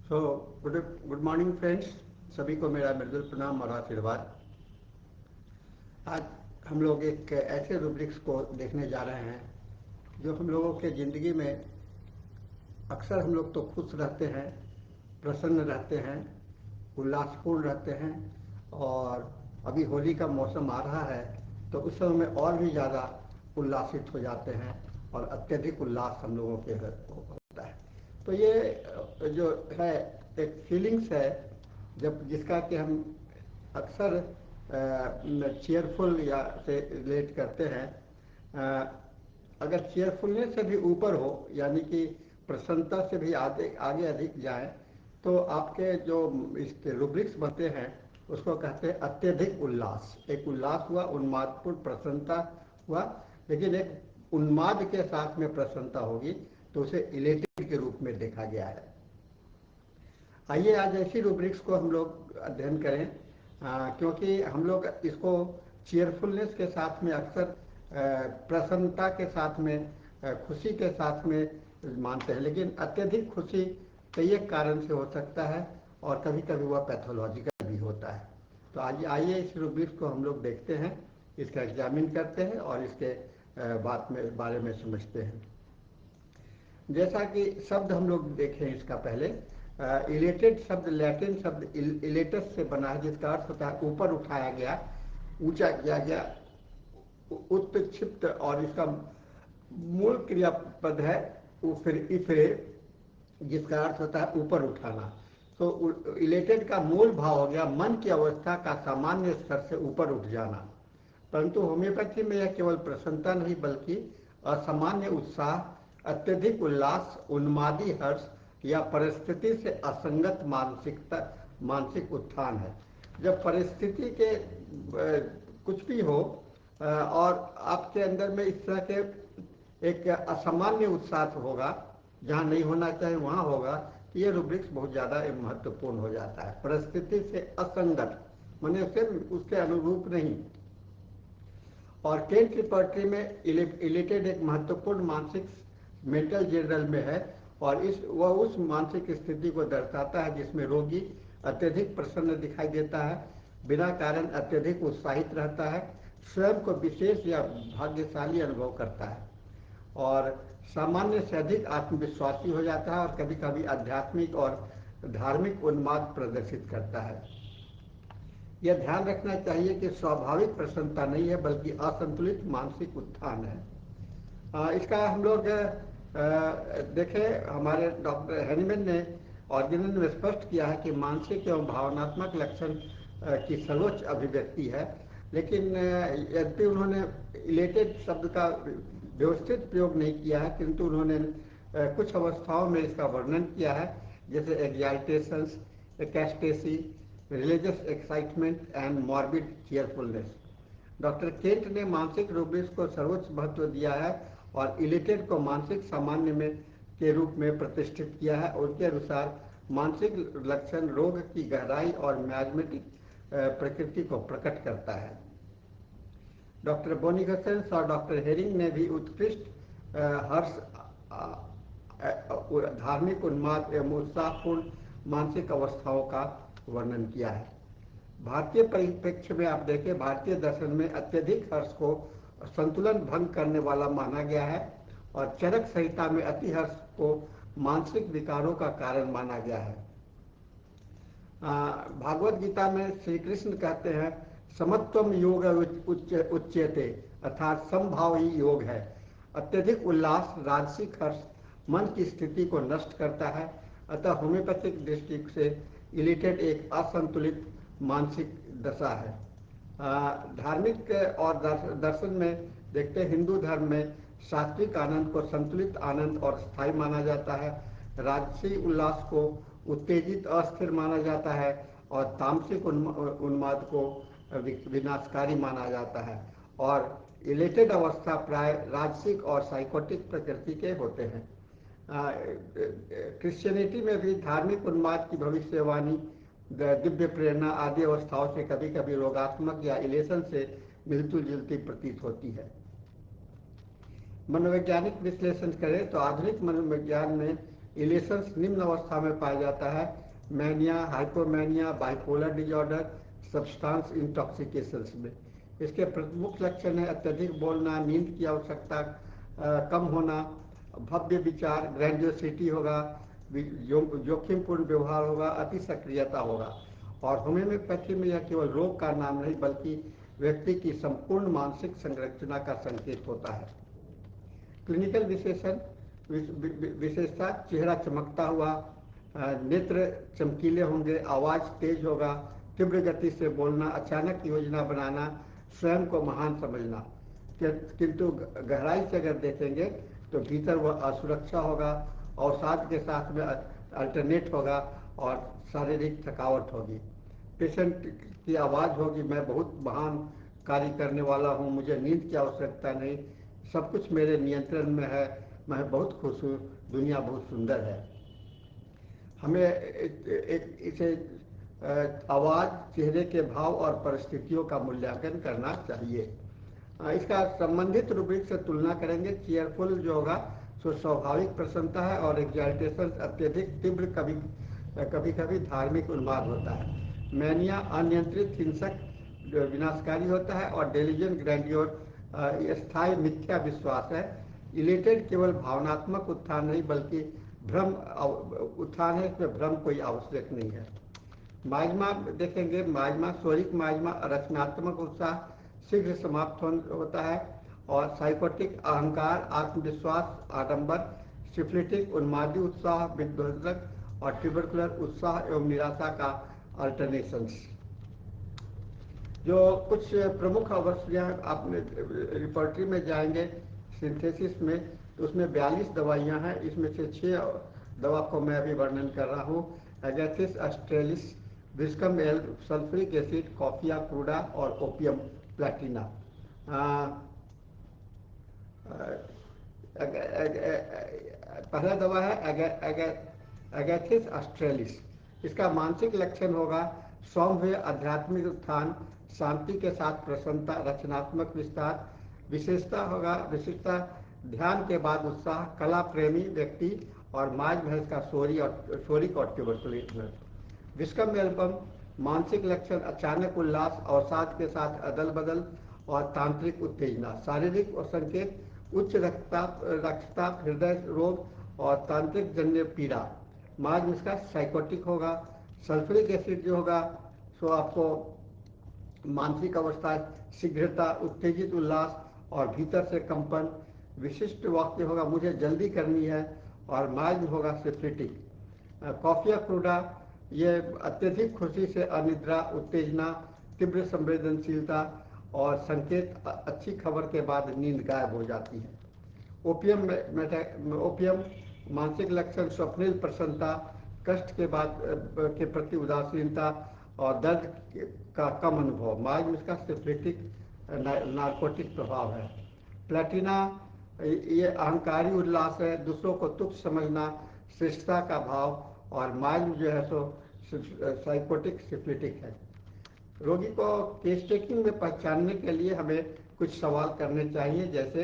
So good good morning friends. सभी को मेरा मृदुल प्रणाम और आशीर्वाद। आज हम लोग एक ऐसे रूब्रिक्स को देखने जा रहे हैं जो हम लोगों के ज़िंदगी में अक्सर हम लोग तो खुश रहते हैं, प्रसन्न रहते हैं, उल्लासपूर्ण रहते हैं। और अभी होली का मौसम आ रहा है तो उस समय में और भी ज़्यादा उल्लासित हो जाते हैं और अत्यधिक उल्लास हम लोगों के होता है। तो ये जो है एक फीलिंग्स है जब जिसका कि हम अक्सर चीयरफुल या से रिलेट करते हैं। अगर चीयरफुलनेस से भी ऊपर हो यानी कि प्रसन्नता से भी आगे आगे अधिक जाए तो आपके जो इस रूब्रिक्स बनते हैं उसको कहते हैं अत्यधिक उल्लास। एक उल्लास हुआ, उन्मादपूर्ण प्रसन्नता हुआ, लेकिन एक उन्माद के साथ में प्रसन्नता होगी तो उसे इलेटेड के रूप में देखा गया है। आइए आज ऐसी रूब्रिक्स को हम लोग अध्ययन करें, क्योंकि हम लोग इसको चीयरफुलनेस के साथ में अक्सर प्रसन्नता के साथ में, खुशी के साथ में मानते हैं, लेकिन अत्यधिक खुशी कई एक कारण से हो सकता है और कभी कभी वह पैथोलॉजिकल भी होता है। तो आज आइए इस रूब्रिक्स को हम लोग देखते हैं, इसका एग्जामिन करते हैं और इसके बारे में समझते हैं। जैसा कि शब्द हम लोग देखें इसका पहले, इलेटेड शब्द लैटिन शब्द इलेटस से बना है, जिसका अर्थ होता है ऊपर उठाया गया, ऊंचा किया गया, उत्क्षिप्त। और इसका मूल क्रियापद है इफरे, जिसका अर्थ होता है ऊपर उठाना। तो इलेटेड का मूल भाव हो गया मन की अवस्था का सामान्य स्तर से ऊपर उठ जाना। परंतु होम्योपैथी में यह केवल प्रसन्नता नहीं बल्कि असामान्य उत्साह, अत्यधिक उल्लास, उन्मादी हर्ष या परिस्थिति से असंगत मानसिक उत्थान है। जब परिस्थिति के कुछ भी हो और आपके अंदर में इस तरह के एक असामान्य उत्साह होगा, जहाँ नहीं होना चाहिए वहाँ होगा, तो ये रूब्रिक्स बहुत ज़्यादा महत्वपूर्ण हो जाता है। परिस्थिति से असंगत माने उसके अनुरूप नहीं। और केंट की पोएट्री में इलेटेड एक महत्वपूर्ण मानसिक मेंटल जनरल में है और वह उस मानसिक स्थिति को दर्शाता है जिसमें रोगी अत्यधिक प्रसन्न दिखाई देता है, बिना कारण अत्यधिक उत्साहित रहता है, स्वयं को विशेष या भाग्यशाली अनुभव करता है और सामान्य से अधिक आत्मविश्वासी हो जाता है और कभी कभी आध्यात्मिक और धार्मिक उन्माद प्रदर्शित करता है। यह ध्यान रखना चाहिए कि स्वाभाविक प्रसन्नता नहीं है बल्कि असंतुलित मानसिक उत्थान है। इसका हम लोग देखें, हमारे डॉक्टर हैनीमैन ने ऑर्गेनन में स्पष्ट किया है कि मानसिक एवं भावनात्मक लक्षण की सर्वोच्च अभिव्यक्ति है, लेकिन यद्यपि उन्होंने इलेटेड शब्द का व्यवस्थित प्रयोग नहीं किया है, किंतु उन्होंने कुछ अवस्थाओं में इसका वर्णन किया है, जैसे excitations, ecstasy, religious excitement and morbid cheerfulness. Doctor Kent ने मानसिक रूब्रिक्स को सर्वोच्च महत्व दिया है और इलेटेड को मानसिक सामान्य में के रूप में प्रतिष्ठित किया है। उनके अनुसार मानसिक लक्षण रोग की गहराई और म्याजमेटिक प्रकृति को प्रकट करता है। डॉक्टर बोनिगसेंस और डॉक्टर हेरिंग ने भी उत्कृष्ट हर्ष, धार्मिक उन्माद एवं उत्साहपूर्ण मानसिक अवस्थाओं का वर्णन किया है। भारतीय परिप्रेक्ष्य में आप देखें, भारतीय दर्शन में अत्यधिक हर्ष को संतुलन भंग करने वाला माना गया है और चरक संहिता में अति हर्ष को मानसिक विकारों का कारण माना गया है। भागवत गीता में श्री कृष्ण कहते हैं समत्वम योग उच्यते, अर्थात समभाव ही योग है। अत्यधिक उल्लास, राजसिक हर्ष मन की स्थिति को नष्ट करता है, अतः होम्योपैथिक दृष्टि से इलेटेड एक असंतुलित मानसिक दशा है। धार्मिक और दर्शन में देखते हैं, हिंदू धर्म में सात्विक आनंद को संतुलित आनंद और स्थायी माना जाता है, राजसी उल्लास को उत्तेजित अस्थिर माना जाता है और तामसिक उन्माद को विनाशकारी माना जाता है। और इलेटेड अवस्था प्राय राजसिक और साइकोटिक प्रकृति के होते हैं। क्रिश्चियनिटी में भी धार्मिक उन्माद की भविष्यवाणी दिव्य प्रेरणा आदि अवस्थाओं से कभी कभी रोगात्मक या इलेशन से मिलती जुलती प्रतीत होती है। मनोवैज्ञानिक विश्लेषण करें तो आधुनिक मनोविज्ञान में इलेशंस निम्न अवस्था में पाया जाता है: mania, hypomania, bipolar disorder, substance intoxications में। इसके प्रमुख लक्षण है अत्यधिक बोलना, नींद की आवश्यकता कम होना, भव्य विचार, ग्रैंडियोसिटी होगा, जोखिमपूर्ण व्यवहार होगा, अति सक्रियता होगा। और होम्योपैथी में यह केवल रोग का नाम नहीं बल्कि व्यक्ति की संपूर्ण मानसिक संरचना का संकेत होता है। क्लिनिकल विशेषण विशेषता: चेहरा चमकता हुआ, नेत्र चमकीले होंगे, आवाज तेज होगा, तीव्र गति से बोलना, अचानक योजना बनाना, स्वयं को महान समझना। किंतु गहराई से अगर देखेंगे तो भीतर वह असुरक्षा होगा, अवसाद के साथ में अल्टरनेट होगा और शारीरिक थकावट होगी। पेशेंट की आवाज़ होगी, मैं बहुत महान कार्य करने वाला हूँ, मुझे नींद की आवश्यकता नहीं, सब कुछ मेरे नियंत्रण में है, मैं बहुत खुश हूँ, दुनिया बहुत सुंदर है। हमें इसे आवाज़, चेहरे के भाव और परिस्थितियों का मूल्यांकन करना चाहिए। इसका संबंधित रूब्रिक से तुलना करेंगे। चेयरफुल जो होगा सो स्वाभाविक प्रसन्नता है और एग्जाइटेशन अत्यधिक तीव्र, कभी कभी धार्मिक उन्माद होता है। मैनिया अनियंत्रित, हिंसक, विनाशकारी होता है। और डेलीजन ग्रैंडियोर स्थायी मिथ्या विश्वास है। इलेटेड केवल भावनात्मक उत्थान नहीं बल्कि भ्रम उत्थान है, इसमें भ्रम कोई आवश्यक नहीं है। माइग्मा देखेंगे। माइग्मा स्वरिक माइग्मा रचनात्मक उत्साह शीघ्र समाप्त होता है। और साइकोटिक अहंकार, आत्मविश्वास, आडंबर, सिफिलिटिक उन्मादी उत्साह, विध्वंसक और ट्यूबरकुलर उत्साह एवं निराशा का अल्टरनेशंस। जो कुछ प्रमुख अवस्थियाँ आपने रिपोर्टरी में जाएंगे सिंथेसिस में, तो उसमें 42 दवाइयाँ हैं। इसमें से 6 दवा को मैं अभी वर्णन कर रहा हूँ: agathis australis, viscum L, sulphuric acid, coffea cruda और ओपियम प्लैटिना। पहला दवा है एगैथिस ऑस्ट्रेलिस। इसका मानसिक लक्षण होगा सौम्य आध्यात्मिक उत्थान, शांति के साथ प्रसन्नता, रचनात्मक विस्तार। विशेषता ध्यान के बाद उत्साह, कला प्रेमी व्यक्ति और माज भैंस का शोरिक और ट्यूबरकुलर। विस्कम एल्बम मानसिक लक्षण अचानक उल्लास, अवसाद के साथ अदल बदल और तांत्रिक उत्तेजना। शारीरिक और संकेत उच्च रक्तचाप, हृदय रोग और तांत्रिक जन्य पीड़ा। माज इसका साइकोटिक होगा। सल्फ्यूरिक एसिड जो होगा सो आपको मानसिक अवस्था, शीघ्रता, उत्तेजित उल्लास और भीतर से कंपन। विशिष्ट वाक्य होगा मुझे जल्दी करनी है। और माज होगा सिफिलिटिक। कॉफिया क्रूडा ये अत्यधिक खुशी से अनिद्रा, उत्तेजना, तीव्र संवेदनशीलता और संकेत अच्छी खबर के बाद नींद गायब हो जाती है। ओपियम मानसिक लक्षण स्वप्निल प्रसन्नता, कष्ट के बाद के प्रति उदासीनता और दर्द का कम अनुभव। माज इसका सिफिलिटिक नार्कोटिक प्रभाव है। प्लैटिना ये अहंकारी उल्लास है, दूसरों को तुच्छ समझना, श्रेष्ठता का भाव। और माइल्ड जो है सो साइकोटिक सिफिलिटिक है। रोगी को केस टेकिंग में पहचानने के लिए हमें कुछ सवाल करने चाहिए, जैसे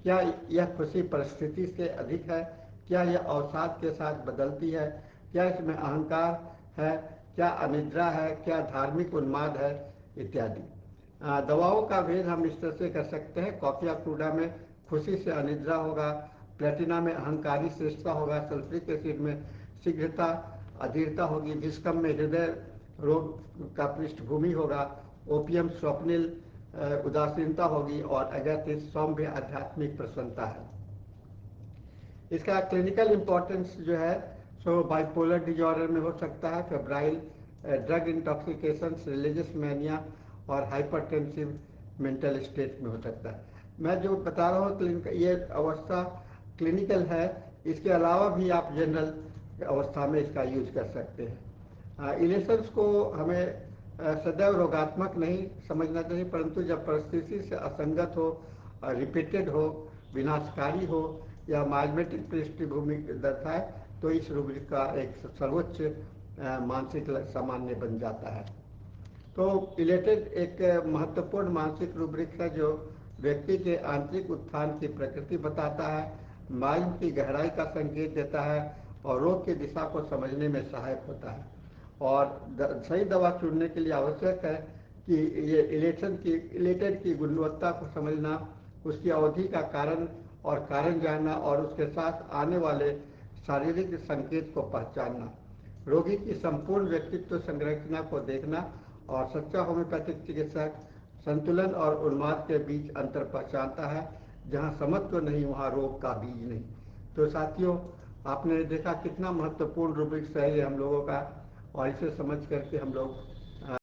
क्या यह खुशी परिस्थिति से अधिक है, क्या यह अवसाद के साथ बदलती है, क्या इसमें अहंकार है, क्या अनिद्रा है, क्या धार्मिक उन्माद है इत्यादि। दवाओं का भेद हम इस तरह से कर सकते हैं। कॉफिया क्रूडा में खुशी से अनिद्रा होगा, प्लेटिना में अहंकारी श्रेष्ठता होगा, सल्फ्यूरिक एसिड में शीघ्रता अधीरता होगी, विस्कम में हृदय रोग का पृष्ठभूमि होगा, ओपियम स्वप्निल उदासीनता होगी और एगैथिस सौम्य आध्यात्मिक प्रसन्नता है। इसका क्लिनिकल इम्पोर्टेंस जो है सो बाइपोलर डिजॉर्डर में हो सकता है, febrile, drug intoxication, religious mania और हाइपरटेंसिव मेंटल स्टेट में हो सकता है। मैं जो बता रहा हूँ ये अवस्था क्लिनिकल है, इसके अलावा भी आप जनरल अवस्था में इसका यूज कर सकते हैं। इलेशंस को हमें सदैव रोगात्मक नहीं समझना चाहिए, परंतु जब परिस्थिति से असंगत हो, रिपीटेड हो, विनाशकारी हो या माइग्मेटिक पृष्ठभूमि दर्शाए तो इस रूब्रिक का एक सर्वोच्च मानसिक सामान्य बन जाता है। तो इलेटेड एक महत्वपूर्ण मानसिक रूब्रिक है जो व्यक्ति के आंतरिक उत्थान की प्रकृति बताता है, माइंड की गहराई का संकेत देता है और रोग की दिशा को समझने में सहायक होता है। और सही दवा चुनने के लिए आवश्यक है कि ये इलेटेड की गुणवत्ता को समझना, उसकी अवधि का कारण जानना और उसके साथ आने वाले शारीरिक संकेत को पहचानना, रोगी की संपूर्ण व्यक्तित्व संरचना को देखना और सच्चा होम्योपैथिक चिकित्सक संतुलन और उन्माद के बीच अंतर पहचानता है। जहाँ समत्व नहीं वहाँ रोग का बीज नहीं। तो साथियों, आपने देखा कितना महत्वपूर्ण रूब्रिक्स है ये हम लोगों का, और इसे समझ करके हम लोग